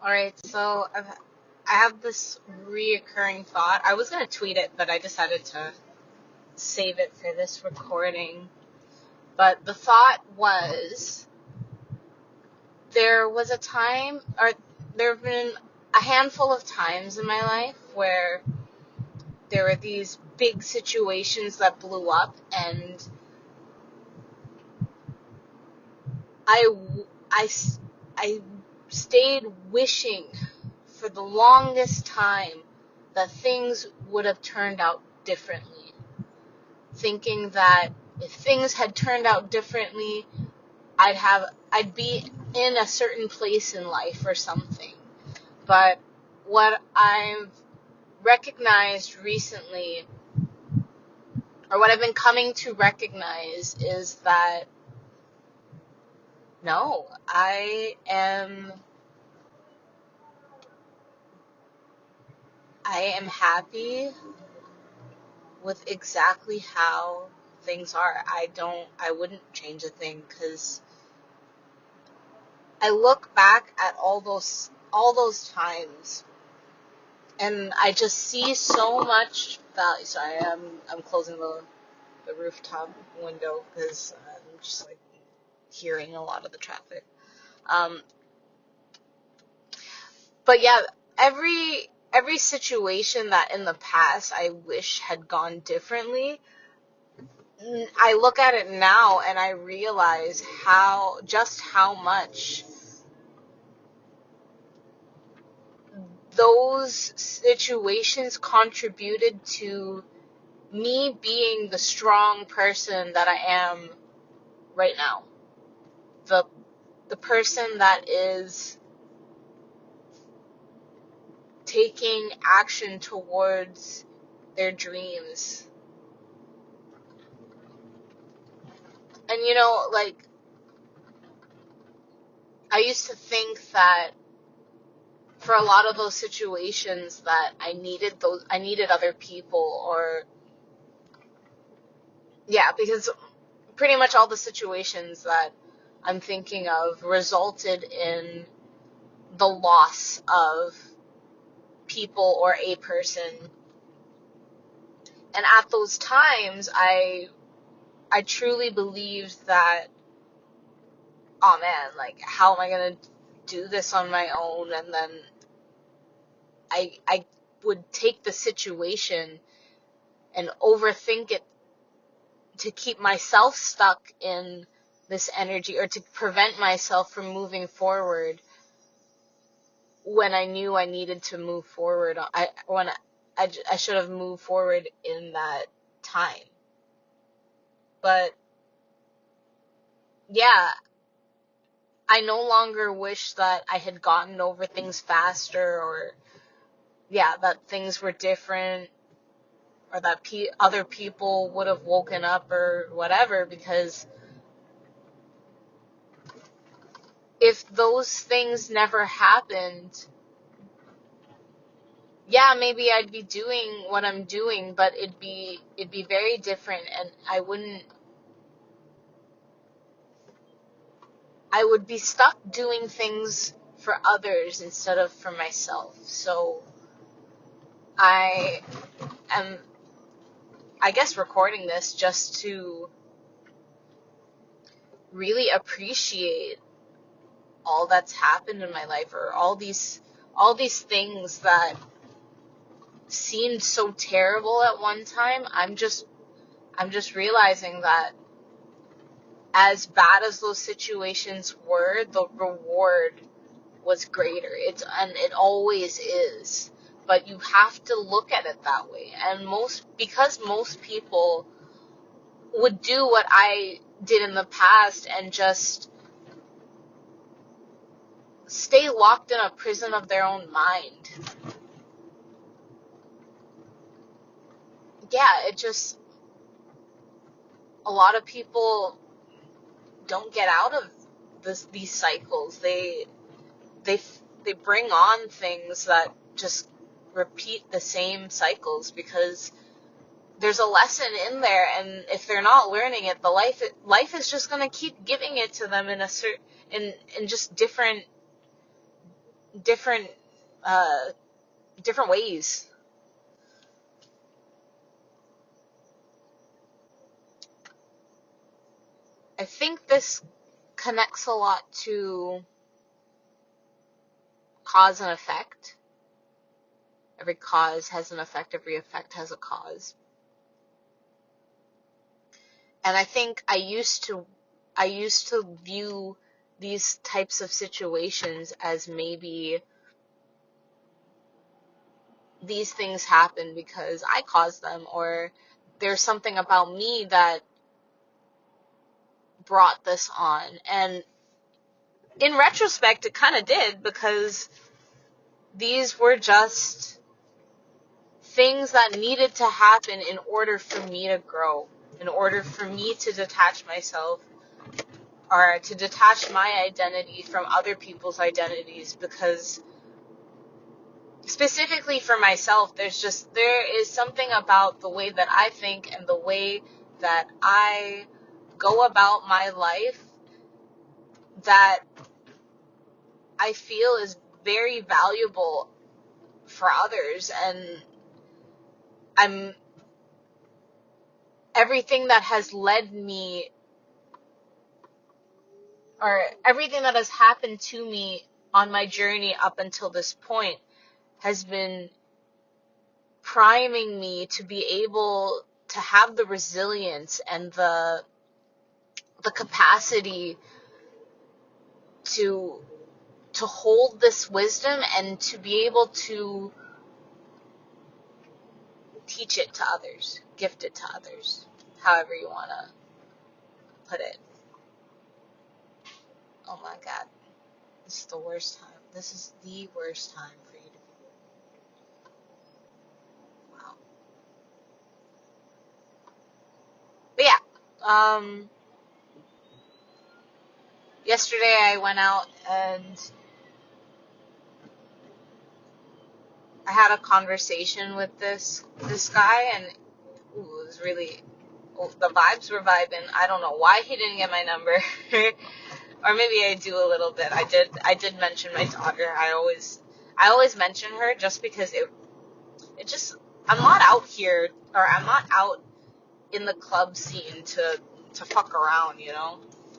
Alright, so I have this reoccurring thought. I was going to tweet it, but I decided to save it for this recording. But the thought was, there was a time, or there have been a handful of times in my life where there were these big situations that blew up, and I, I, I stayed wishing for the longest time that things would have turned out differently. Thinking that if things had turned out differently, I'd be in a certain place in life or something. But what I've recognized recently, or what I've been coming to recognize, is that no, I am happy with exactly how things are. I wouldn't change a thing, because I look back at all those times, and I just see so much value. Sorry, I'm closing the rooftop window because I'm just like hearing a lot of the traffic. But yeah, every situation that in the past I wish had gone differently, I look at it now and I realize how much those situations contributed to me being the strong person that I am right now. The person that is taking action towards their dreams. And like, I used to think that for a lot of those situations that I needed other people, or yeah, because pretty much all the situations that I'm thinking of resulted in the loss of people or a person. And at those times, I truly believed that, oh man, like, how am I going to do this on my own? And then I would take the situation and overthink it to keep myself stuck in this energy, or to prevent myself from moving forward when I knew I needed to move forward. I should have moved forward in that time. But yeah, I no longer wish that I had gotten over things faster, or yeah, that things were different, or that other people would have woken up or whatever, because if those things never happened, yeah, maybe I'd be doing what I'm doing, but it'd be very different, and I would be stuck doing things for others instead of for myself. So I am, I guess, recording this just to really appreciate all that's happened in my life, or all these things that seemed so terrible at one time. I'm just realizing that as bad as those situations were, the reward was greater. It always is. But you have to look at it that way. And because most people would do what I did in the past and just stay locked in a prison of their own mind. Yeah, a lot of people don't get out of these cycles. They bring on things that just repeat the same cycles, because there's a lesson in there, and if they're not learning it, life is just going to keep giving it to them in just different different different ways. I think this connects a lot to cause and effect. Every cause has an effect, every effect has a cause. And I think I used to view these types of situations as maybe these things happen because I caused them, or there's something about me that brought this on. And in retrospect, it kind of did, because these were just things that needed to happen in order for me to grow, in order for me to detach myself, or to detach my identity from other people's identities. Because specifically for myself, there is something about the way that I think and the way that I go about my life that I feel is very valuable for others. And I'm everything that has led me, or everything that has happened to me on my journey up until this point, has been priming me to be able to have the resilience and the capacity to hold this wisdom and to be able to teach it to others, gift it to others, however you want to put it. Oh my God, this is the worst time. This is the worst time for you to be. Wow. But yeah, yesterday I went out and I had a conversation with this guy, and it was really, the vibes were vibing. I don't know why he didn't get my number. Or maybe I do a little bit. I did mention my daughter. I always mention her just because it just, I'm not out here, or I'm not out in the club scene to fuck around,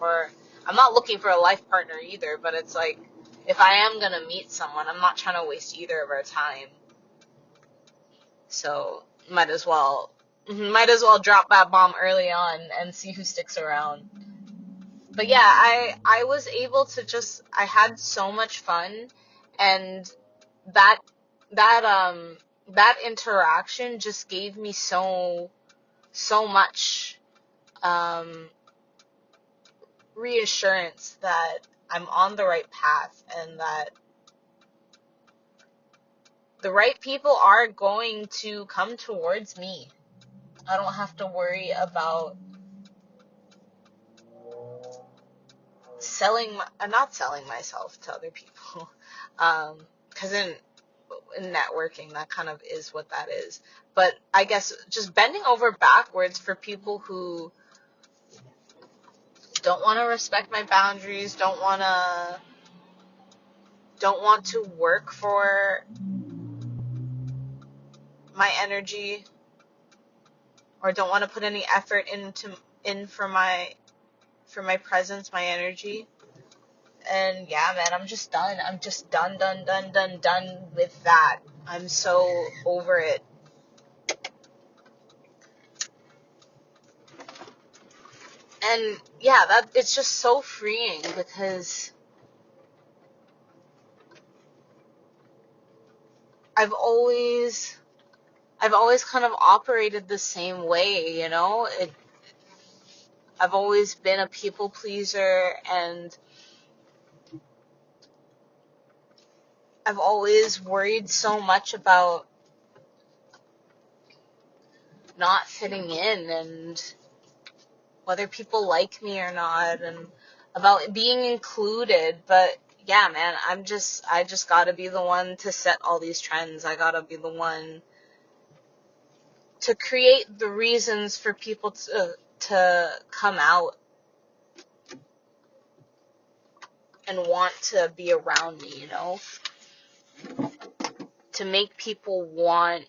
or I'm not looking for a life partner either, but it's like, if I am gonna meet someone, I'm not trying to waste either of our time. So might as well drop that bomb early on and see who sticks around. But yeah, I was able to I had so much fun, and that that interaction just gave me so much reassurance that I'm on the right path, and that the right people are going to come towards me. I don't have to worry about not selling myself to other people, because in networking, that kind of is what that is. But I guess just bending over backwards for people who don't want to respect my boundaries, don't want to work for my energy, or don't want to put any effort in for my presence, my energy. And yeah, man, I'm just done. I'm just done with that. I'm so over it. And yeah, it's just so freeing, because I've always kind of operated the same way, I've always been a people pleaser, and I've always worried so much about not fitting in, and whether people like me or not, and about being included. But yeah, man, I just gotta be the one to set all these trends. I gotta be the one to create the reasons for people to come out and want to be around me, to make people want,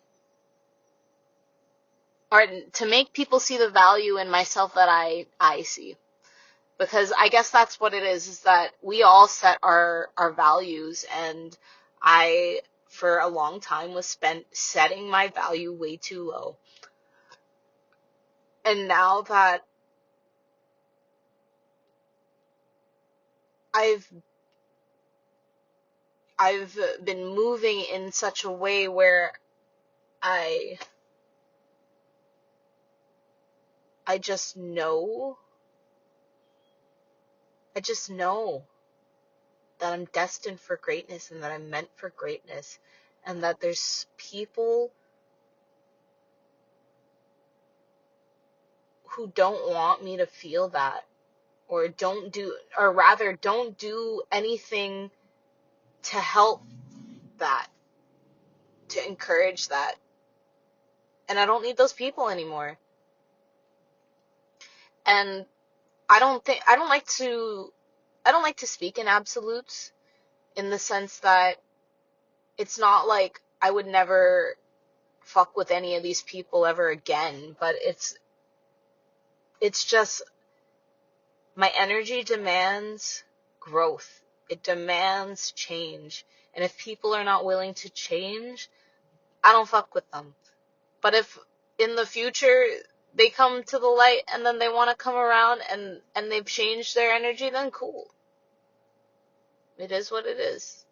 or to make people see the value in myself that I see. Because I guess that's what it is that we all set our values, and I, for a long time, was spent setting my value way too low. And now that I've been moving in such a way where I just know, that I'm destined for greatness and that I'm meant for greatness, and that there's people who don't want me to feel that, or don't do anything to help that, to encourage that. And I don't need those people anymore. And I don't like to speak in absolutes, in the sense that it's not like I would never fuck with any of these people ever again, but it's just my energy demands growth. It demands change. And if people are not willing to change, I don't fuck with them. But if in the future they come to the light and then they want to come around and they've changed their energy, then cool. It is what it is.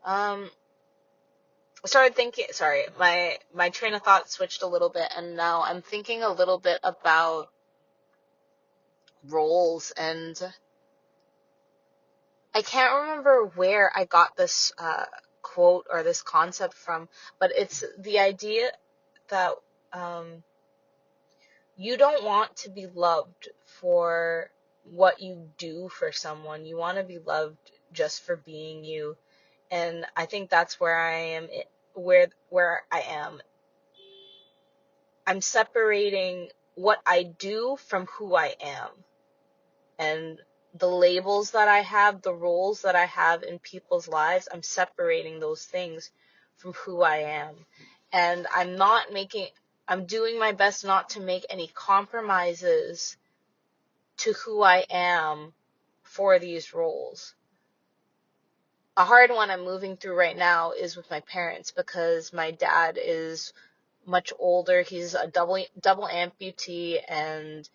I started thinking, sorry, my train of thought switched a little bit, and now I'm thinking a little bit about roles, and I can't remember where I got this quote or this concept from, but it's the idea that you don't want to be loved for what you do for someone. You want to be loved just for being you. And I think that's where I am, where I am. I'm separating what I do from who I am. And the labels that I have, the roles that I have in people's lives, I'm separating those things from who I am. And I'm doing my best not to make any compromises to who I am for these roles. A hard one I'm moving through right now is with my parents, because my dad is much older. He's a double amputee, and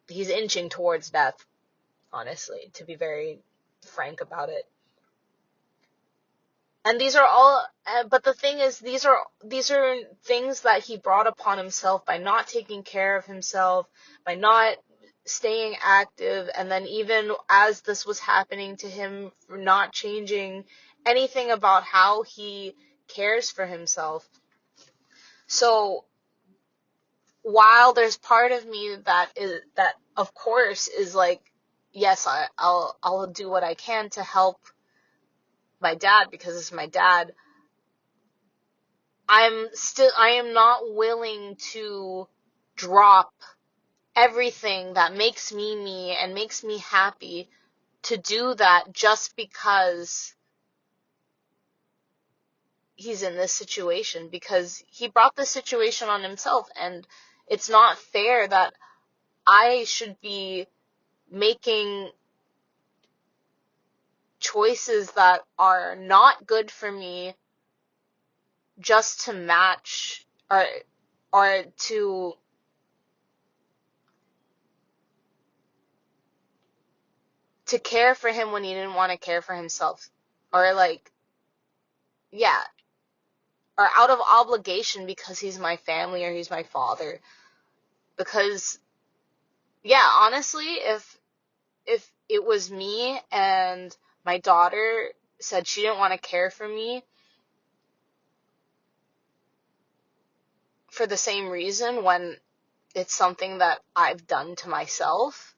he's inching towards death, honestly, to be very frank about it. And these are all, but the thing is, these are things that he brought upon himself by not taking care of himself, by not staying active, and then even as this was happening to him, not changing anything about how he cares for himself. So while there's part of me that of course is like, yes, I'll do what I can to help my dad because it's my dad, I am not willing to drop everything that makes me me and makes me happy to do that just because he's in this situation, because he brought this situation on himself, and it's not fair that I should be making choices that are not good for me just to match or to care for him when he didn't want to care for himself, or like, yeah, or out of obligation because he's my family or he's my father. Because, yeah, honestly, if it was me and my daughter said she didn't want to care for me for the same reason when it's something that I've done to myself,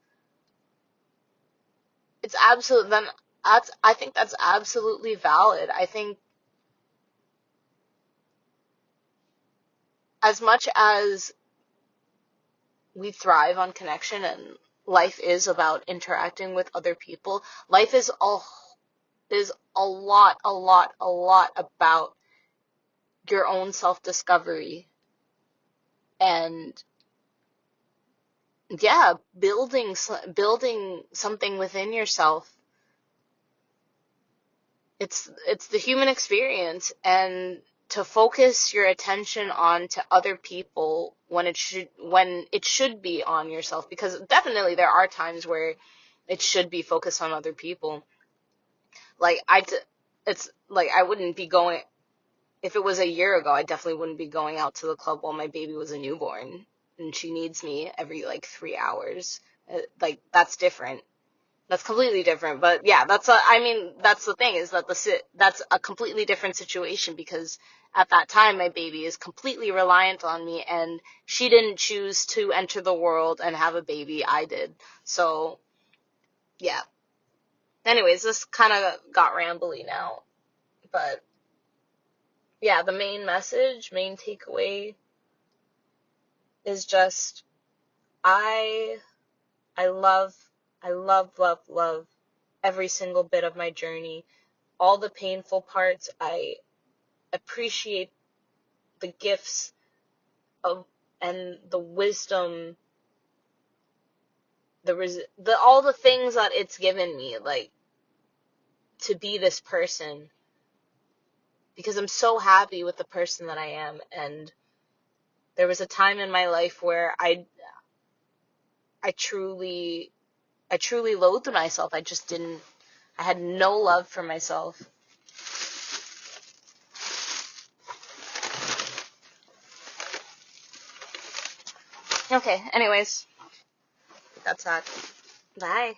I think that's absolutely valid. I think as much as we thrive on connection, and life is about interacting with other people. Life is a lot about your own self-discovery and yeah, building something within yourself. It's the human experience, and to focus your attention on to other people when it should be on yourself, because definitely there are times where it should be focused on other people. Like it's like I wouldn't be going, if it was a year ago, I definitely wouldn't be going out to the club while my baby was a newborn and she needs me every like 3 hours. Like that's different. That's completely different. But yeah, that's the thing, is that that's a completely different situation, because at that time my baby is completely reliant on me, and she didn't choose to enter the world and have a baby. I did. So yeah. Anyways, this kind of got rambly now, but yeah, the main takeaway is just I I love love every single bit of my journey. All the painful parts, I appreciate the gifts of and the wisdom, all the things that it's given me, like to be this person, because I'm so happy with the person that I am. And there was a time in my life where I truly loathed myself. I had no love for myself. Okay, anyways, that's that. Bye.